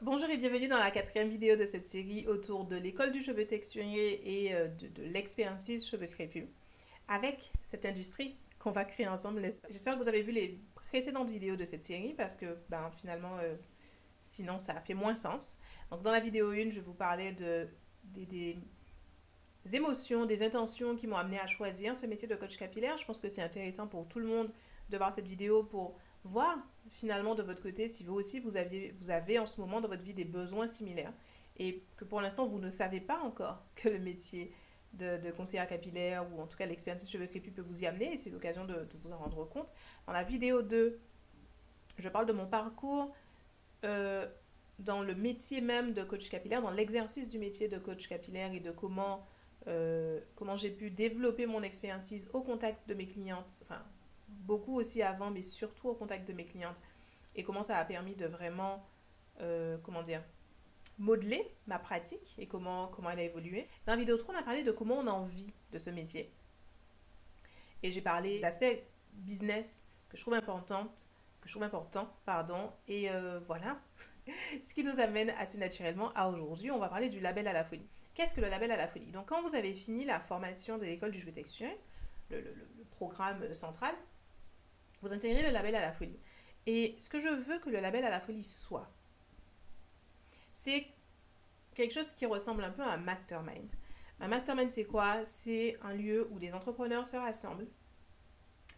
Bonjour et bienvenue dans la quatrième vidéo de cette série autour de l'école du cheveu texturé et de l'expertise cheveux crépus avec cette industrie qu'on va créer ensemble. J'espère que vous avez vu les précédentes vidéos de cette série parce que finalement sinon ça fait moins sens. Donc dans la vidéo 1 je vous parlais des émotions, des intentions qui m'ont amené à choisir ce métier de coach capillaire. Je pense que c'est intéressant pour tout le monde de voir cette vidéo pour voir finalement de votre côté si vous aussi vous avez en ce moment dans votre vie des besoins similaires et que pour l'instant vous ne savez pas encore que le métier de conseillère capillaire ou en tout cas l'expertise cheveux crépus peut vous y amener et c'est l'occasion de vous en rendre compte. Dans la vidéo 2, je parle de mon parcours euh, dans le métier même de coach capillaire, dans l'exercice du métier de coach capillaire et de comment j'ai pu développer mon expertise au contact de mes clientes, enfin beaucoup aussi avant, mais surtout au contact de mes clientes, et comment ça a permis de vraiment, comment dire, modeler ma pratique et comment elle a évolué. Dans la vidéo 3, on a parlé de comment on en vit de ce métier. Et j'ai parlé d'aspects business que je trouve important, pardon, et voilà, ce qui nous amène assez naturellement à aujourd'hui, on va parler du label à la folie. Qu'est-ce que le label à la folie? Donc quand vous avez fini la formation de l'école du cheveu texturé, le programme central, vous intégrez le label à la folie. Et ce que je veux que le label à la folie soit, c'est quelque chose qui ressemble un peu à un mastermind. Un mastermind, c'est quoi? C'est un lieu où des entrepreneurs se rassemblent,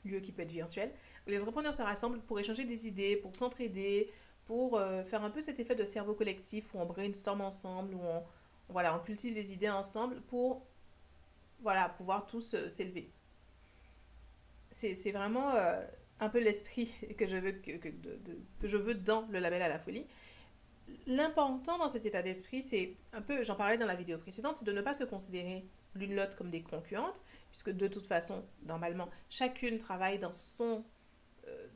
lieu qui peut être virtuel, où les entrepreneurs se rassemblent pour échanger des idées, pour s'entraider, pour faire un peu cet effet de cerveau collectif où on brainstorm ensemble, où on cultive des idées ensemble pour pouvoir tous s'élever. C'est vraiment un peu l'esprit que je veux, que je veux dans le label à la folie. L'important dans cet état d'esprit, c'est un peu, j'en parlais dans la vidéo précédente, c'est de ne pas se considérer l'une l'autre comme des concurrentes, puisque de toute façon, normalement, chacune travaille dans son euh,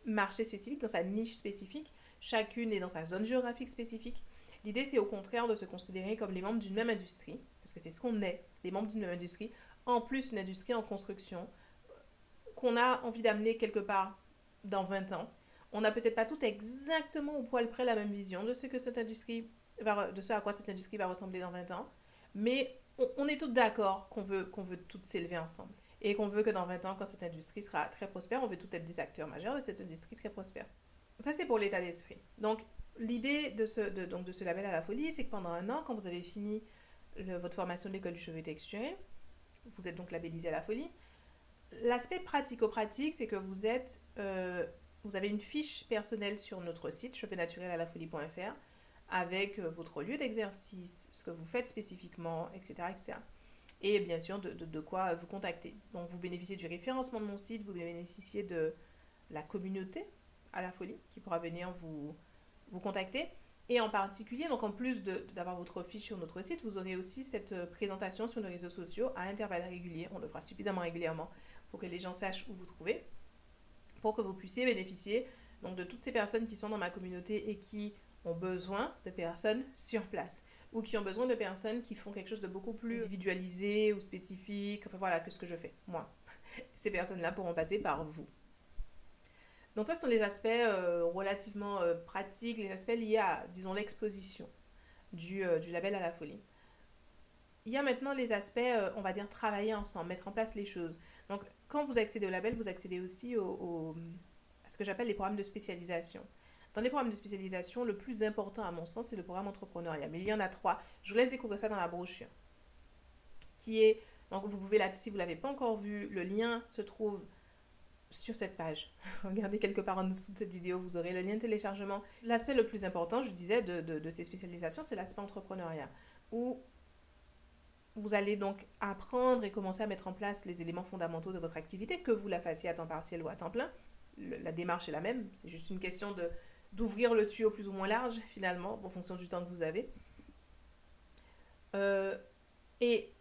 marché spécifique, dans sa niche spécifique, chacune est dans sa zone géographique spécifique. L'idée, c'est au contraire de se considérer comme les membres d'une même industrie, parce que c'est ce qu'on est, les membres d'une même industrie, en plus une industrie en construction, qu'on a envie d'amener quelque part dans 20 ans. On n'a peut-être pas tout exactement au poil près la même vision de ce que cette industrie de ce à quoi cette industrie va ressembler dans 20 ans, mais on est tous d'accord qu'on veut toutes s'élever ensemble et qu'on veut que dans 20 ans, quand cette industrie sera très prospère, on veut tous être des acteurs majeurs de cette industrie très prospère. Ça, c'est pour l'état d'esprit. Donc, l'idée de ce label à la folie, c'est que pendant un an, quand vous avez fini votre formation de l'école du cheveu texturé, vous êtes donc labellisé à la folie. L'aspect pratico-pratique, c'est que vous avez une fiche personnelle sur notre site cheveuxnaturelalafolie.fr avec votre lieu d'exercice, ce que vous faites spécifiquement, etc. etc. Et bien sûr, de quoi vous contacter. Donc, vous bénéficiez du référencement de mon site, vous bénéficiez de la communauté à la folie qui pourra venir vous contacter. Et en particulier, donc en plus d'avoir votre fiche sur notre site, vous aurez aussi cette présentation sur nos réseaux sociaux à intervalles réguliers. On le fera suffisamment régulièrement pour que les gens sachent où vous trouver, pour que vous puissiez bénéficier donc, de toutes ces personnes qui sont dans ma communauté et qui ont besoin de personnes sur place ou qui ont besoin de personnes qui font quelque chose de beaucoup plus individualisé ou spécifique, enfin voilà, que ce que je fais, moi. Ces personnes-là pourront passer par vous. Donc ça, ce sont les aspects relativement pratiques, les aspects liés à, disons, l'exposition du label à la folie. Il y a maintenant les aspects, on va dire, travailler ensemble, mettre en place les choses. Donc, quand vous accédez au label, vous accédez aussi à ce que j'appelle les programmes de spécialisation. Dans les programmes de spécialisation, le plus important à mon sens, c'est le programme entrepreneuriat. Mais il y en a 3. Je vous laisse découvrir ça dans la brochure. Qui est, donc vous pouvez là, si vous ne l'avez pas encore vu, le lien se trouve sur cette page. Regardez quelque part en dessous de cette vidéo, vous aurez le lien de téléchargement. L'aspect le plus important, je disais, de ces spécialisations, c'est l'aspect entrepreneuriat. Où vous allez donc apprendre et commencer à mettre en place les éléments fondamentaux de votre activité, que vous la fassiez à temps partiel ou à temps plein. La démarche est la même, c'est juste une question d'ouvrir le tuyau plus ou moins large, finalement, en fonction du temps que vous avez. Et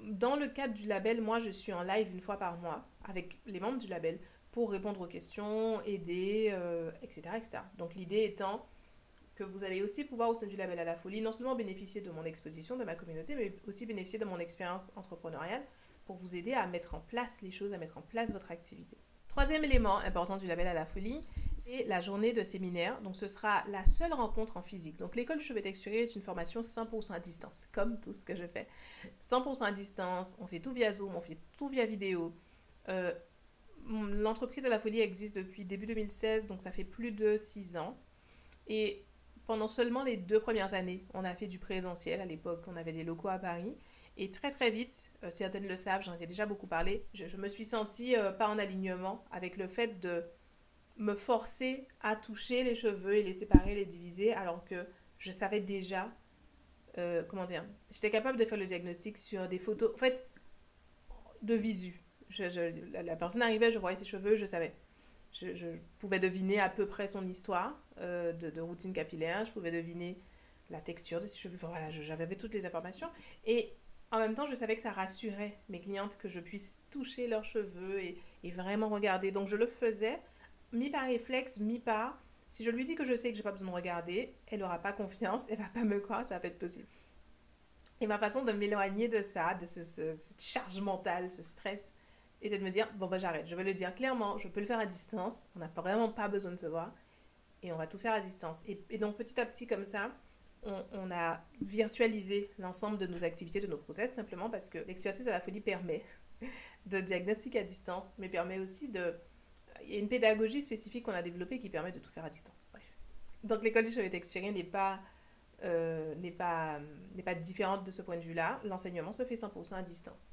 dans le cadre du label, moi, je suis en live une fois par mois avec les membres du label pour répondre aux questions, aider, etc., etc. Donc l'idée étant que vous allez aussi pouvoir au sein du label à la folie non seulement bénéficier de mon exposition, de ma communauté, mais aussi bénéficier de mon expérience entrepreneuriale pour vous aider à mettre en place les choses, à mettre en place votre activité. Troisième élément important du label à la folie, c'est la journée de séminaire. Donc ce sera la seule rencontre en physique. Donc l'école du cheveu texturé est une formation 100% à distance, comme tout ce que je fais. 100% à distance, on fait tout via Zoom, on fait tout via vidéo. L'entreprise à la folie existe depuis début 2016, donc ça fait plus de 6 ans. Et pendant seulement les 2 premières années, on a fait du présentiel. À l'époque, on avait des locaux à Paris. Et très très vite, certaines le savent, j'en ai déjà beaucoup parlé, je me suis sentie pas en alignement avec le fait de me forcer à toucher les cheveux et les séparer, les diviser, alors que je savais déjà, comment dire, j'étais capable de faire le diagnostic sur des photos, en fait, de visu. La personne arrivait, je voyais ses cheveux, je savais. Je pouvais deviner à peu près son histoire de routine capillaire, je pouvais deviner la texture de ses cheveux, enfin, voilà, j'avais toutes les informations. Et en même temps, je savais que ça rassurait mes clientes que je puisse toucher leurs cheveux et vraiment regarder. Donc je le faisais, mi par réflexe, mi par... Si je lui dis que je sais que je n'ai pas besoin de regarder, elle n'aura pas confiance, elle ne va pas me croire, ça va être possible. Et ma façon de m'éloigner de ça, de cette charge mentale, ce stress, était de me dire, bon bah j'arrête, je vais le dire clairement, je peux le faire à distance, on n'a vraiment pas besoin de se voir, et on va tout faire à distance. Et donc petit à petit comme ça, on a virtualisé l'ensemble de nos activités, de nos process, simplement parce que l'expertise à la folie permet de diagnostiquer à distance, mais permet aussi de... Il y a une pédagogie spécifique qu'on a développée qui permet de tout faire à distance. Bref. Donc l'école du cheveu texturé n'est pas différente de ce point de vue-là. L'enseignement se fait 100% à distance.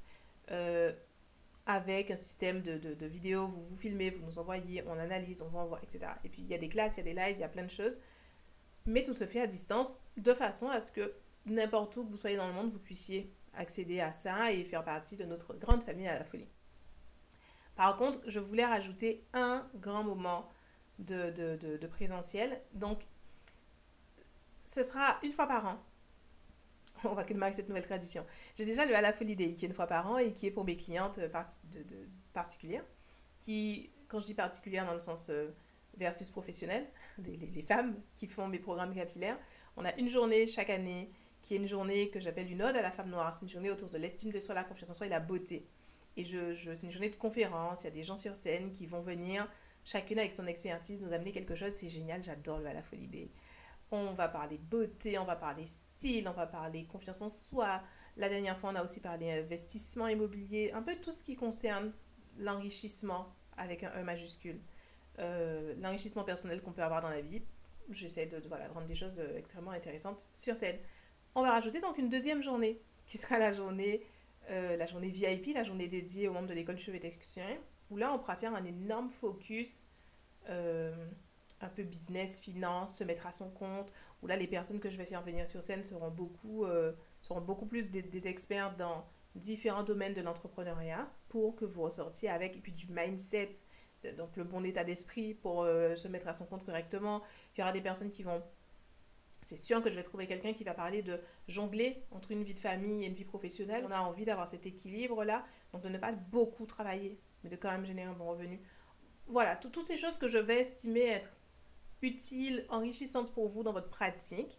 Avec un système de vidéos, vous vous filmez, vous nous envoyez, on analyse, on vous envoie, etc. Et puis il y a des classes, il y a des lives, il y a plein de choses. Mais tout se fait à distance de façon à ce que n'importe où que vous soyez dans le monde, vous puissiez accéder à ça et faire partie de notre grande famille à la folie. Par contre, je voulais rajouter un grand moment de présentiel. Donc, ce sera une fois par an. On va démarrer cette nouvelle tradition. J'ai déjà le à la folie day qui est une fois par an et qui est pour mes clientes particulières. Qui, quand je dis particulière dans le sens versus professionnel, les femmes qui font mes programmes capillaires, on a une journée chaque année qui est une journée que j'appelle une ode à la femme noire. C'est une journée autour de l'estime de soi, la confiance en soi et la beauté. Et c'est une journée de conférence, il y a des gens sur scène qui vont venir, chacune avec son expertise, nous amener quelque chose. C'est génial, j'adore le à la folie day. On va parler beauté, on va parler style, on va parler confiance en soi. La dernière fois, on a aussi parlé investissement immobilier, un peu tout ce qui concerne l'enrichissement avec un E majuscule. L'enrichissement personnel qu'on peut avoir dans la vie. J'essaie de rendre des choses extrêmement intéressantes sur scène. On va rajouter donc une deuxième journée, qui sera la journée VIP, la journée dédiée aux membres de l'école du cheveu texturé, où là, on pourra faire un énorme focus un peu business, finance, se mettre à son compte, où là, les personnes que je vais faire venir sur scène seront beaucoup plus des experts dans différents domaines de l'entrepreneuriat pour que vous ressortiez avec, et puis du mindset, donc le bon état d'esprit pour se mettre à son compte correctement. Il y aura des personnes qui vont... C'est sûr que je vais trouver quelqu'un qui va parler de jongler entre une vie de famille et une vie professionnelle. On a envie d'avoir cet équilibre-là, donc de ne pas beaucoup travailler, mais de quand même générer un bon revenu. Voilà, toutes ces choses que je vais estimer être utiles, enrichissantes pour vous dans votre pratique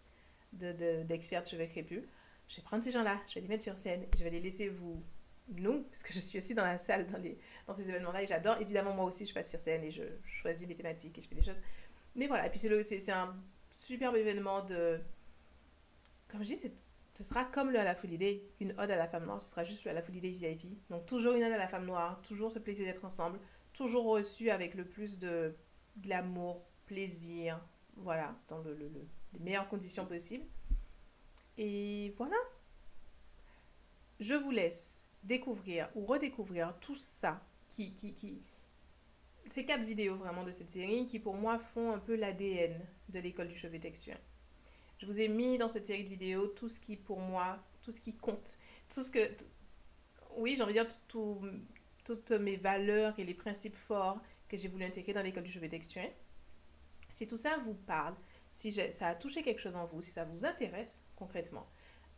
d'expert cheveux crépus. Je vais prendre ces gens-là, je vais les mettre sur scène et je vais les laisser nous, parce que je suis aussi dans la salle dans ces événements-là et j'adore. Évidemment, moi aussi, je passe sur scène et je choisis mes thématiques et je fais des choses. Mais voilà, et puis c'est un superbe événement comme je dis, ce sera comme le à la folie day, une ode à la femme noire, ce sera juste le à la folie day VIP. Donc toujours une ode à la femme noire, toujours ce plaisir d'être ensemble, toujours reçu avec le plus de glamour, plaisir, voilà, dans les meilleures conditions possibles. Et voilà, je vous laisse découvrir ou redécouvrir tout ça ces 4 vidéos vraiment de cette série qui pour moi font un peu l'ADN de l'école du cheveu texturé. Je vous ai mis dans cette série de vidéos tout ce qui pour moi, tout ce qui compte, tout ce que... Oui, j'ai envie de dire toutes mes valeurs et les principes forts que j'ai voulu intégrer dans l'école du cheveu texturé. Si tout ça vous parle, si ça a touché quelque chose en vous, si ça vous intéresse concrètement,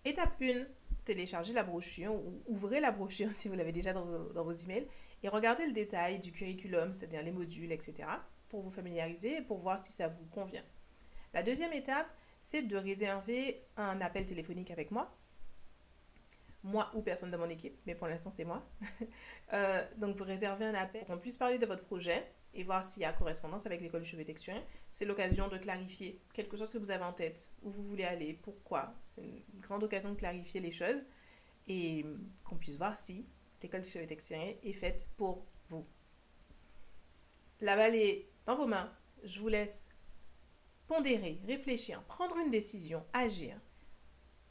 étape 1, téléchargez la brochure ou ouvrez la brochure si vous l'avez déjà dans vos emails et regardez le détail du curriculum, c'est-à-dire les modules, etc. pour vous familiariser et pour voir si ça vous convient. La deuxième étape, c'est de réserver un appel téléphonique avec moi moi ou personne de mon équipe, mais pour l'instant c'est moi. Donc vous réservez un appel pour qu'on puisse parler de votre projet et voir s'il y a correspondance avec l'école du cheveu texturé. C'est l'occasion de clarifier quelque chose que vous avez en tête, où vous voulez aller, pourquoi. C'est une grande occasion de clarifier les choses et qu'on puisse voir si l'école du cheveu texturé est faite pour vous. La balle est dans vos mains. Je vous laisse pondérer, réfléchir, prendre une décision, agir.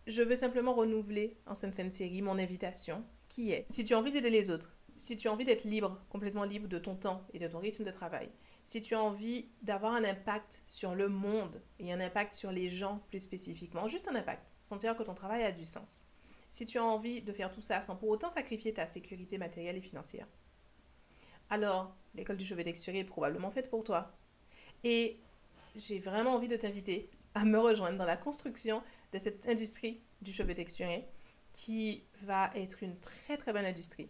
Je veux simplement renouveler en cette fin de série mon invitation qui est, si tu as envie d'aider les autres, si tu as envie d'être libre, complètement libre de ton temps et de ton rythme de travail, si tu as envie d'avoir un impact sur le monde et un impact sur les gens plus spécifiquement, juste un impact, sentir que ton travail a du sens, si tu as envie de faire tout ça sans pour autant sacrifier ta sécurité matérielle et financière, alors l'école du cheveu texturé est probablement faite pour toi. Et j'ai vraiment envie de t'inviter à me rejoindre dans la construction de cette industrie du cheveu texturé qui va être une très très bonne industrie,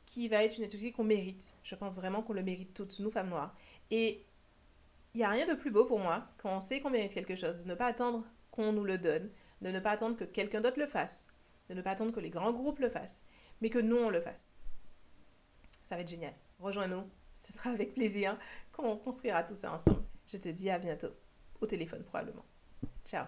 qui va être une industrie qu'on mérite. Je pense vraiment qu'on le mérite toutes, nous femmes noires. Et il n'y a rien de plus beau pour moi quand on sait qu'on mérite quelque chose, de ne pas attendre qu'on nous le donne, de ne pas attendre que quelqu'un d'autre le fasse, de ne pas attendre que les grands groupes le fassent, mais que nous on le fasse. Ça va être génial. Rejoins-nous, ce sera avec plaisir qu'on construira tout ça ensemble. Je te dis à bientôt, au téléphone probablement. Ciao.